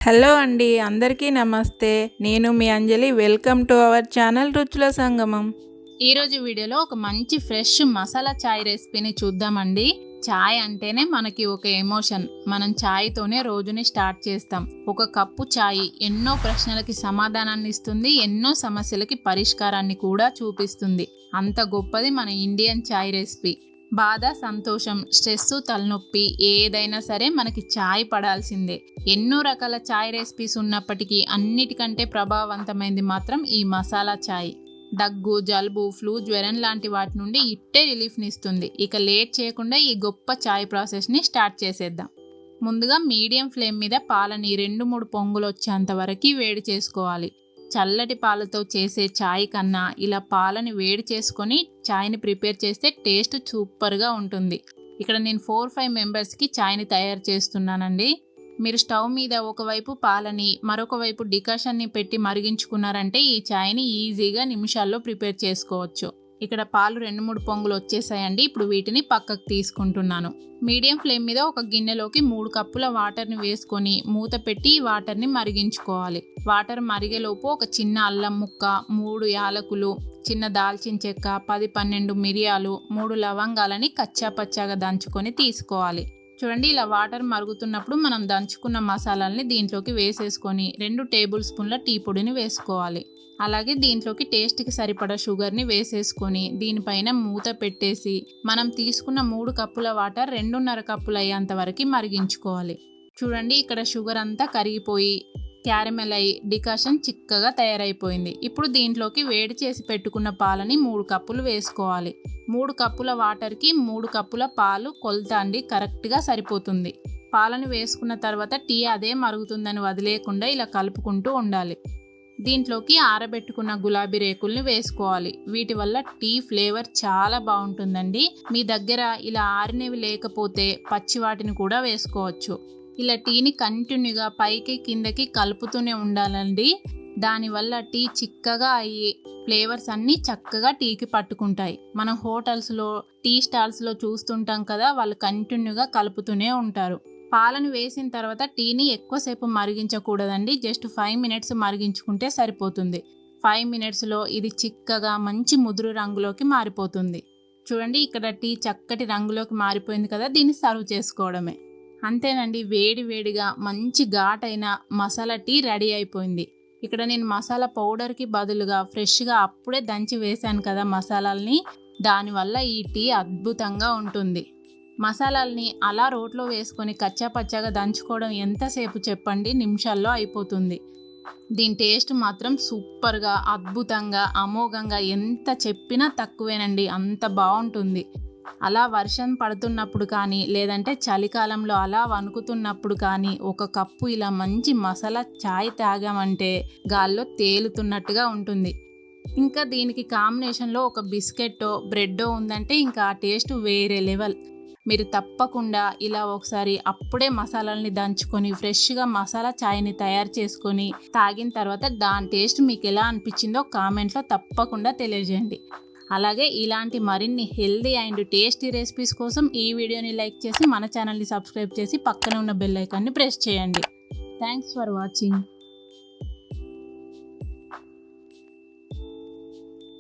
Hello అండి, అందరికీ నమస్తే. నేను మీ అంజలి. వెల్కమ్ టు అవర్ ఛానల్ రుచుల సంగమం. ఈరోజు వీడియోలో ఒక మంచి ఫ్రెష్ మసాలా చాయ్ రెసిపీని చూద్దామండి. చాయ్ అంటేనే మనకి ఒక ఎమోషన్. మనం చాయ్తోనే రోజుని స్టార్ట్ చేస్తాం. ఒక కప్పు చాయ్ ఎన్నో ప్రశ్నలకి సమాధానాన్ని ఇస్తుంది, ఎన్నో సమస్యలకి పరిష్కారాన్ని కూడా చూపిస్తుంది. అంత గొప్పది మన ఇండియన్ చాయ్ రెసిపీ. బాధ, సంతోషం, స్ట్రెస్, తలనొప్పి ఏదైనా సరే మనకి చాయ్ పడాల్సిందే. ఎన్నో రకాల చాయ్ రెసిపీస్ ఉన్నప్పటికీ అన్నిటికంటే ప్రభావవంతమైనది మాత్రం ఈ మసాలా చాయ్. దగ్గు, జలుబు, ఫ్లూ, జ్వరం లాంటి వాటి నుండి ఇట్టే రిలీఫ్ని ఇస్తుంది. ఇక లేట్ చేయకుండా ఈ గొప్ప చాయ్ ప్రాసెస్ని స్టార్ట్ చేసేద్దాం. ముందుగా మీడియం ఫ్లేమ్ మీద పాలని 2-3 పొంగులు వచ్చేంత వరకు వేడి చేసుకోవాలి. చల్లటి పాలతో చేసే చాయ్ కన్నా ఇలా పాలని వేడి చేసుకొని చాయ్ని ప్రిపేర్ చేస్తే టేస్ట్ సూపర్గా ఉంటుంది. ఇక్కడ నేను 4-5 మెంబర్స్కి చాయ్ని తయారు చేస్తున్నానండి. మీరు స్టవ్ మీద ఒకవైపు పాలని మరొక వైపు డికాషన్ని పెట్టి మరిగించుకున్నారంటే ఈ చాయ్ని ఈజీగా నిమిషాల్లో ప్రిపేర్ చేసుకోవచ్చు. ఇక్కడ పాలు 2-3 పొంగులు వచ్చేసాయండి. ఇప్పుడు వీటిని పక్కకు తీసుకుంటున్నాను. మీడియం ఫ్లేమ్ మీద ఒక గిన్నెలోకి 3 కప్పుల వాటర్ని వేసుకొని మూత పెట్టి ఈ వాటర్ని మరిగించుకోవాలి. వాటర్ మరిగేలోపు ఒక చిన్న అల్లం ముక్క, 3 యాలకులు, చిన్న దాల్చిన చెక్క, 10-12 మిరియాలు, 3 లవంగాలని కచ్చా పచ్చాగా దంచుకొని తీసుకోవాలి. చూడండి, ఇలా వాటర్ మరుగుతున్నప్పుడు మనం దంచుకున్న మసాలాలని దీంట్లోకి వేసేసుకొని 2 టేబుల్ స్పూన్ల టీ పొడిని వేసుకోవాలి. అలాగే దీంట్లోకి టేస్ట్కి సరిపడా షుగర్ని వేసేసుకొని దీనిపైన మూత పెట్టేసి మనం తీసుకున్న 3 కప్పుల వాటర్ 2.5 కప్పులు అయ్యేంత వరకు మరిగించుకోవాలి. చూడండి, ఇక్కడ షుగర్ అంతా కరిగిపోయి క్యారమెల్ అయి డికాషన్ చిక్కగా తయారైపోయింది. ఇప్పుడు దీంట్లోకి వేడి చేసి పెట్టుకున్న పాలని 3 కప్పులు వేసుకోవాలి. 3 కప్పుల వాటర్కి 3 కప్పుల పాలు కొలత అండి, కరెక్ట్గా సరిపోతుంది. పాలను వేసుకున్న తర్వాత టీ అదే మరుగుతుందని వదిలేయకుండా ఇలా కలుపుకుంటూ ఉండాలి. దీంట్లోకి ఆరబెట్టుకున్న గులాబీ రేకుల్ని వేసుకోవాలి. వీటి వల్ల టీ ఫ్లేవర్ చాలా బాగుంటుందండి. మీ దగ్గర ఇలా ఆరినవి లేకపోతే పచ్చి వాటిని కూడా వేసుకోవచ్చు. ఇలా టీని కంటిన్యూగా పైకి కిందకి కలుపుతూనే ఉండాలండి. దానివల్ల టీ చిక్కగా అయ్యి ఫ్లేవర్స్ అన్నీ చక్కగా టీకి పట్టుకుంటాయి. మనం హోటల్స్లో, టీ స్టాల్స్లో చూస్తుంటాం కదా, వాళ్ళు కంటిన్యూగా కలుపుతూనే ఉంటారు. పాలను వేసిన తర్వాత టీని ఎక్కువసేపు మరిగించకూడదండి. జస్ట్ 5 మినిట్స్ మరిగించుకుంటే సరిపోతుంది. 5 మినిట్స్లో ఇది చిక్కగా మంచి ముదురు రంగులోకి మారిపోతుంది. చూడండి, ఇక్కడ టీ చక్కటి రంగులోకి మారిపోయింది కదా, దీన్ని సర్వ్ చేసుకోవడమే. అంతేనండి, వేడి వేడిగా మంచి ఘాటైన మసాలా టీ రెడీ అయిపోయింది. ఇక్కడ నేను మసాలా పౌడర్కి బదులుగా ఫ్రెష్గా అప్పుడే దంచి వేశాను కదా మసాలాల్ని, దానివల్ల ఈ టీ అద్భుతంగా ఉంటుంది. మసాలాల్ని అలా రోట్లో వేసుకొని కచ్చా పచ్చాగా దంచుకోవడం ఎంతసేపు చెప్పండి, నిమిషాల్లో అయిపోతుంది. దీని టేస్ట్ మాత్రం సూపర్గా, అద్భుతంగా, అమోఘంగా, ఎంత చెప్పినా తక్కువేనండి, అంత బాగుంటుంది. అలా వర్షం పడుతున్నప్పుడు కానీ లేదంటే చలికాలంలో అలా వణుకుతున్నప్పుడు కానీ ఒక కప్పు ఇలా మంచి మసాలా చాయ్ తాగామంటే గాల్లో తేలుతున్నట్టుగా ఉంటుంది. ఇంకా దీనికి కాంబినేషన్లో ఒక బిస్కెట్టో బ్రెడ్డో ఉందంటే ఇంకా ఆ టేస్ట్ వేరే లెవెల్. మీరు తప్పకుండా ఇలా ఒకసారి అప్పుడే మసాలాలని దంచుకొని ఫ్రెష్గా మసాలా చాయ్ని తయారు చేసుకొని తాగిన తర్వాత దాని టేస్ట్ మీకు ఎలా అనిపించిందో కామెంట్లో తప్పకుండా తెలియజేయండి. అలాగే ఇలాంటి మరిన్ని హెల్దీ అండ్ టేస్టీ రెసిపీస్ కోసం ఈ వీడియోని లైక్ చేసి మన ఛానల్ని సబ్స్క్రైబ్ చేసి పక్కన ఉన్న బెల్ ఐకాన్ని ప్రెస్ చేయండి. Thanks for watching.